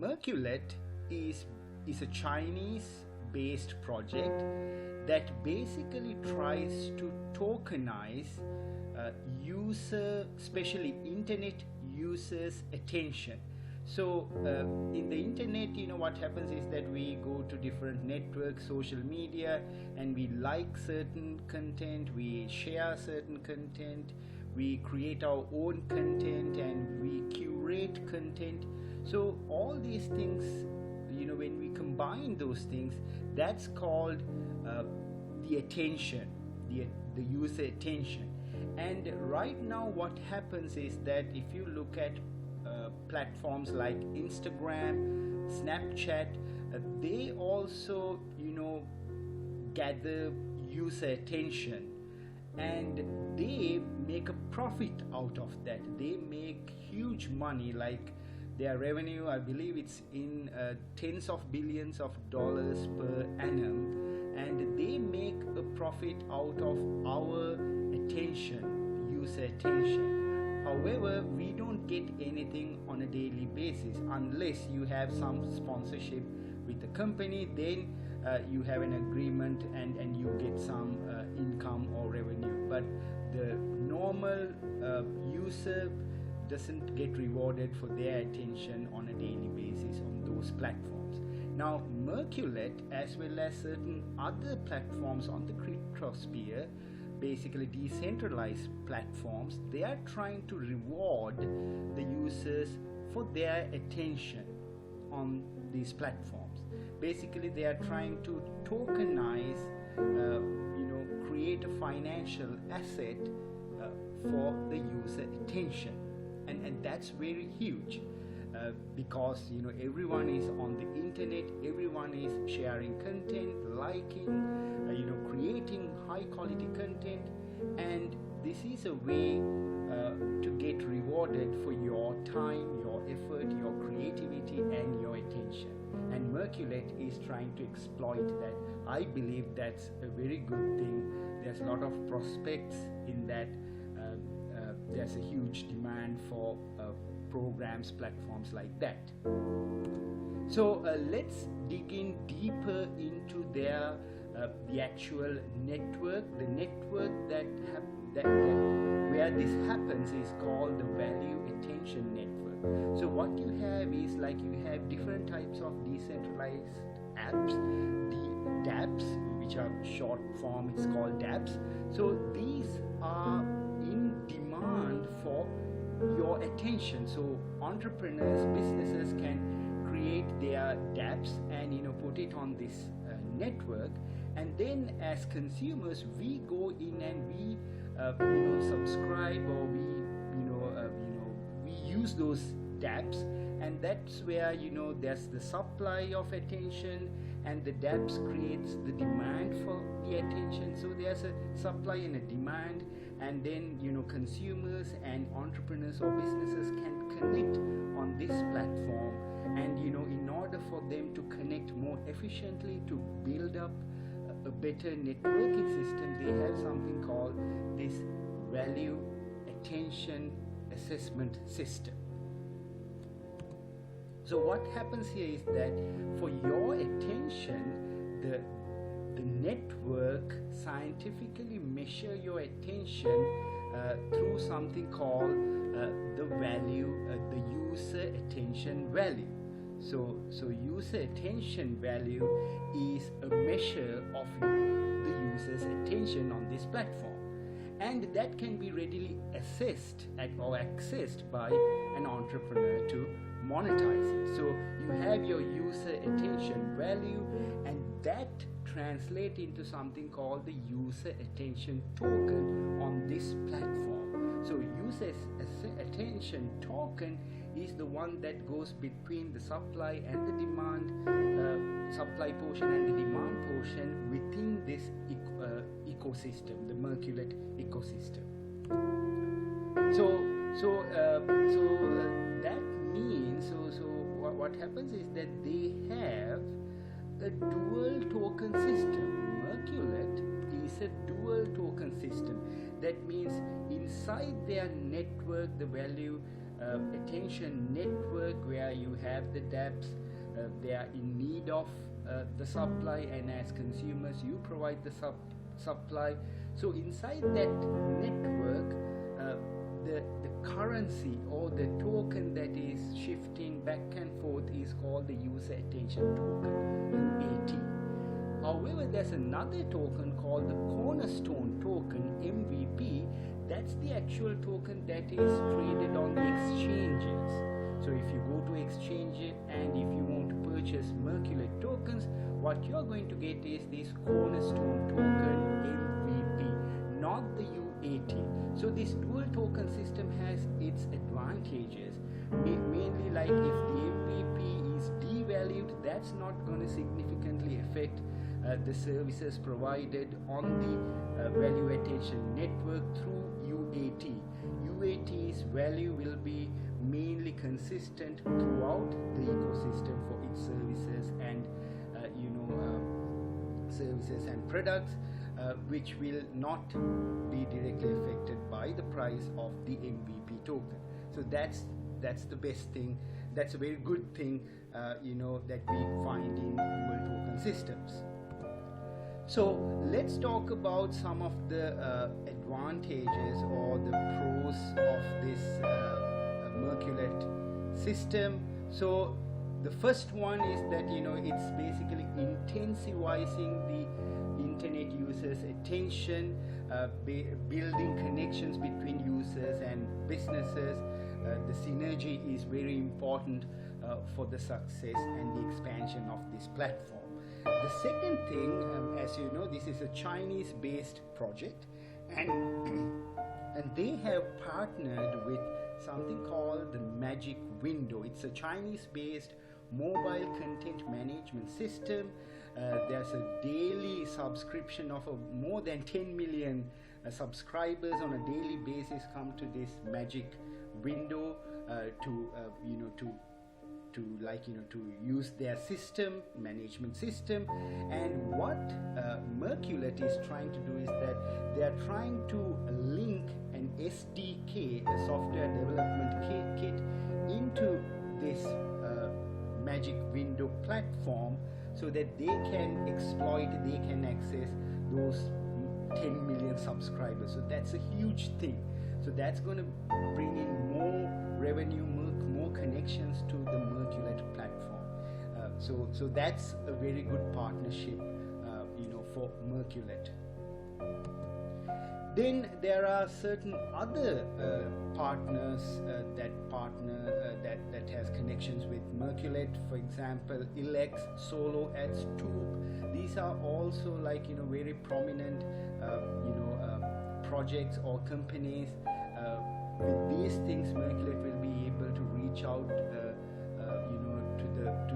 Merculet is a Chinese-based project that basically tries to tokenize especially internet users' attention. So in the internet, what happens is that we go to different networks, social media, and we like certain content, we share certain content, we create our own content, and we curate content. So all these things, when we combine those things, that's called the attention, the user attention. And right now what happens is that if you look at platforms like Instagram, Snapchat, they also gather user attention, and they make a profit out of that. They make huge money, like their revenue, I believe it's in tens of billions of dollars per annum, and they make a profit out of our attention, user attention. However, we don't get anything on a daily basis unless you have some sponsorship with the company. Then you have an agreement and you get some income or revenue. But the normal user doesn't get rewarded for their attention on a daily basis on those platforms. Now, Merculet, as well as certain other platforms on the cryptosphere, basically decentralized platforms, they are trying to reward the users for their attention on these platforms. Basically, they are trying to tokenize, create a financial asset for the user attention, and that's very huge. Because everyone is on the internet, everyone is sharing content, liking, creating high quality content, and this is a way to get rewarded for your time, your effort, your creativity, and your attention. And Merculet is trying to exploit that. I believe that's a very good thing. There's a lot of prospects in that. There's a huge demand for programs, platforms like that. So let's dig in deeper into their the actual network. The network that where this happens is called the value attention network. So what you have is, like, you have different types of decentralized apps, the dApps, which are short form, it's called dApps. So these are in demand for your attention. So entrepreneurs, businesses can create their dApps and put it on this network, and then as consumers we go in and we subscribe, or we use those dApps, and that's where there's the supply of attention, and the dApps creates the demand for the attention. So there's a supply and a demand, and then consumers and entrepreneurs or businesses can connect on this platform, and in order for them to connect more efficiently, to build up a better networking system, they have something called this value attention assessment system. So what happens here is that for your attention, the network scientifically measure your attention through something called the value, the user attention value. So user attention value is a measure of the user's attention on this platform, and that can be readily assessed or accessed by an entrepreneur to monetize it. So you have your user attention value, and that translates into something called the user attention token on this platform. So user attention token is the one that goes between the supply and the demand, supply portion and the demand portion within this ecosystem, the Merculet ecosystem. So that means, what happens is that they have a dual token system. Merculet is a dual token system. That means inside their network, the value attention network where you have the dApps, they are in need of the supply, and as consumers you provide the supply. So inside that network, the currency or the token that is shifting back and forth is called the user attention token, UAT. However, there's another token called the cornerstone token, MVP. That's the actual token that is traded on the exchanges. So if you go to exchange and if you want to purchase Merculet tokens, what you're going to get is this cornerstone token MVP, not the UAT. So this dual token system has its advantages. Mainly, like if the MVP is devalued, that's not going to significantly affect the services provided on the value attention network through UAT. UAT's value will be mainly consistent throughout the ecosystem for its services and services and products, which will not be directly affected by the price of the MVP token. So that's the best thing. That's a very good thing, that we find in dual token systems. So let's talk about some of the advantages or the pros of this Merculet system. So the first one is that it's basically intensivizing the internet users' attention, building connections between users and businesses. The synergy is very important for the success and the expansion of this platform. The second thing, as you know, this is a Chinese-based project, and they have partnered with something called the Magic Window. It's a Chinese-based mobile content management system. There's a daily subscription of more than 10 million subscribers on a daily basis come to this Magic Window to use their management system. And what Merculet is trying to do is that they are trying to link an SDK, a software development kit, into this Magic Window platform, so that they can exploit, they can access those 10 million subscribers. So that's a huge thing. So that's going to bring in more revenue, more connections to the Merculet platform. So that's a very good partnership, for Merculet. Then there are certain other partners that has connections with Merculet. For example, Ilex, Solo Ads, Tube. These are also very prominent projects or companies. With these things, Merculet will be able to reach out to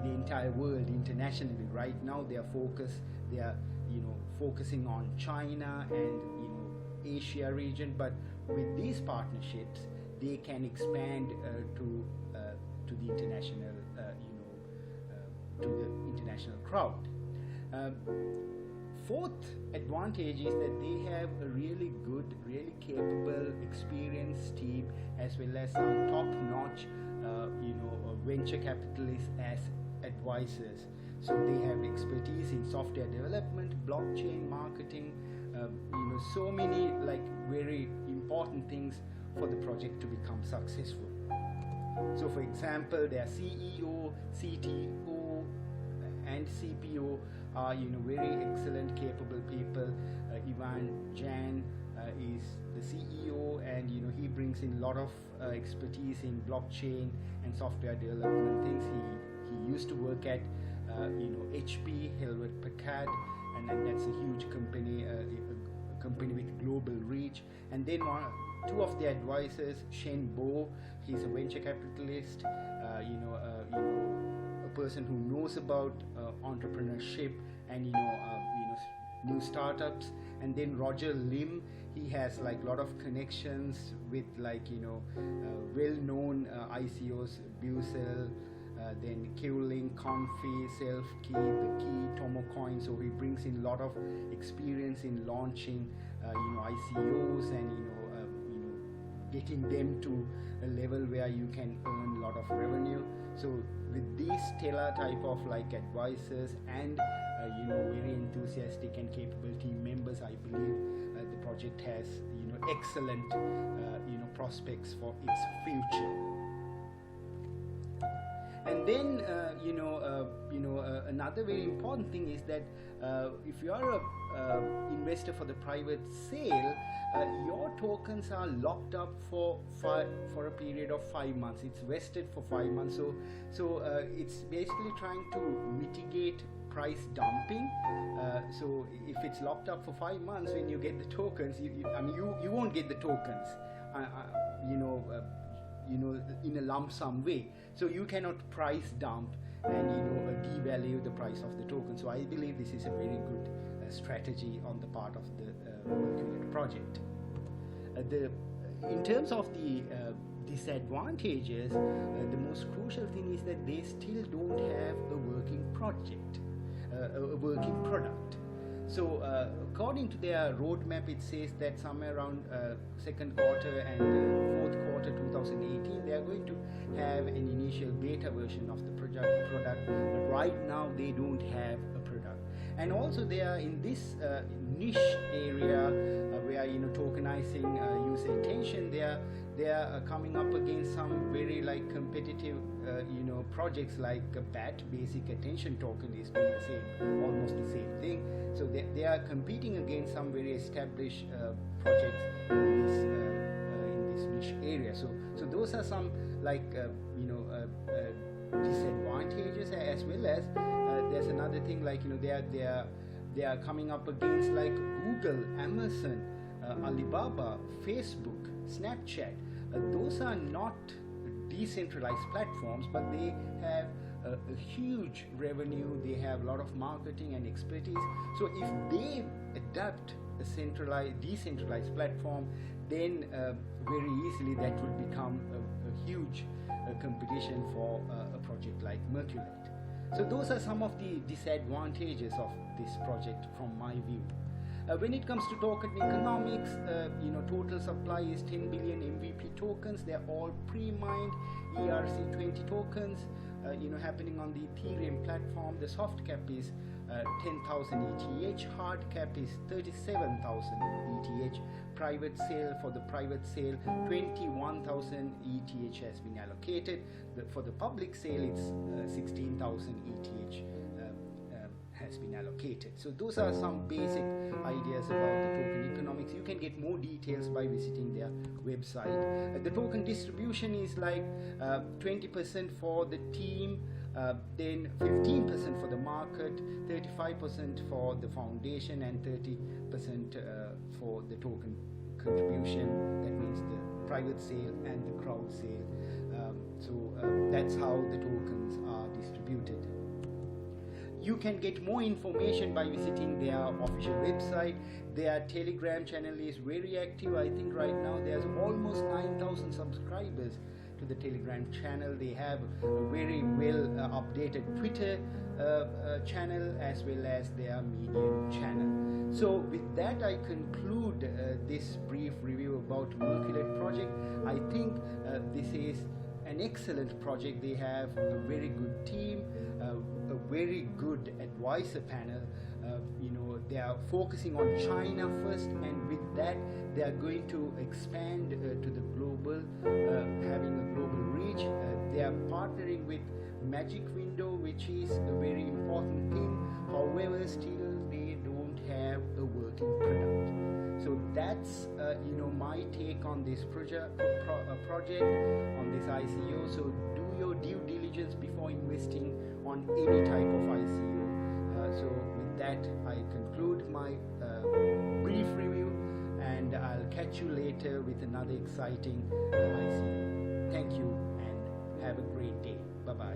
the entire world internationally. Right now they are focusing on China and Asia region, but with these partnerships they can expand to the international to the international crowd. Fourth advantage is that they have a really good, really capable, experienced team, as well as some top-notch venture capitalists as advisors. So they have expertise in software development, blockchain, marketing, so many very important things for the project to become successful. So for example, their CEO, CTO and CPO are very excellent, capable people. Ivan Jan is the CEO, and he brings in a lot of expertise in blockchain and software development things. He used to work at HP, Hewlett Packard, and that's a huge company, a company with global reach. And then two of the advisors, Shen Bo, he's a venture capitalist, a person who knows about entrepreneurship and new startups. And then Roger Lim, he has a lot of connections with well-known ICOs, Busel, then Qlink, Confi, Selfkey, The Key, Tomocoin. So he brings in a lot of experience in launching ICOs and getting them to a level where you can earn a lot of revenue. So with these stellar type of like advisors and very enthusiastic and capable team members, I believe the project has excellent prospects for its future. And then another very important thing is that if you are a investor for the private sale, your tokens are locked up for a period of 5 months. It's vested for 5 months. So it's basically trying to mitigate price dumping. So if it's locked up for 5 months, when you get the tokens, you won't get the tokens. In a lump sum way. So you cannot price dump and devalue the price of the token. So I believe this is a very good strategy on the part of the Merculet project. In terms of the disadvantages, the most crucial thing is that they still don't have a working project, a working product. So according to their roadmap, it says that somewhere around second quarter and fourth quarter 2018, they are going to have an initial beta version of the product. But right now, they don't have a product. And also, they are in this niche area where tokenizing user attention. They are coming up against some very competitive projects like BAT, basic attention token, is doing the same, almost the same thing. So they are competing against some very established projects in this niche area. So those are some disadvantages, as well as there's another thing they are coming up against Google, Amazon, Alibaba, Facebook, Snapchat. Those are not decentralized platforms, but they have a huge revenue. They have a lot of marketing and expertise. So if they adapt a decentralized platform, then very easily that would become a huge competition for a project like Merculet. So those are some of the disadvantages of this project from my view. When it comes to token economics, total supply is 10 billion MVP tokens. They're all pre-mined ERC20 tokens, happening on the Ethereum platform. The soft cap is 10,000 ETH, hard cap is 37,000 ETH. Private sale, for the private sale, 21,000 ETH has been allocated. For the public sale, it's 16,000 ETH has been allocated. So those are some basic ideas about the token economics. You can get more details by visiting their website. The token distribution is 20% for the team, then 15% for the market, 35% for the foundation, and 30% for the token contribution. That means the private sale and the crowd sale. That's how the tokens are distributed. You can get more information by visiting their official website. Their Telegram channel is very active. I think right now there's almost 9,000 subscribers to the Telegram channel. They have a very well updated Twitter channel, as well as their Medium channel. So with that, I conclude this brief review about Merculet project. I think this is an excellent project. They have a very good team, a very good advisor panel. They are focusing on China first, and with that they are going to expand to the global, having a global reach. They are partnering with Magic Window, which is a very important thing. However, still they don't have a working product. So that's my take on this project, on this ICO. So do your due diligence before investing on any type of ICO. So with that, I conclude my brief review, and I'll catch you later with another exciting ICO. Thank you and have a great day. Bye-bye.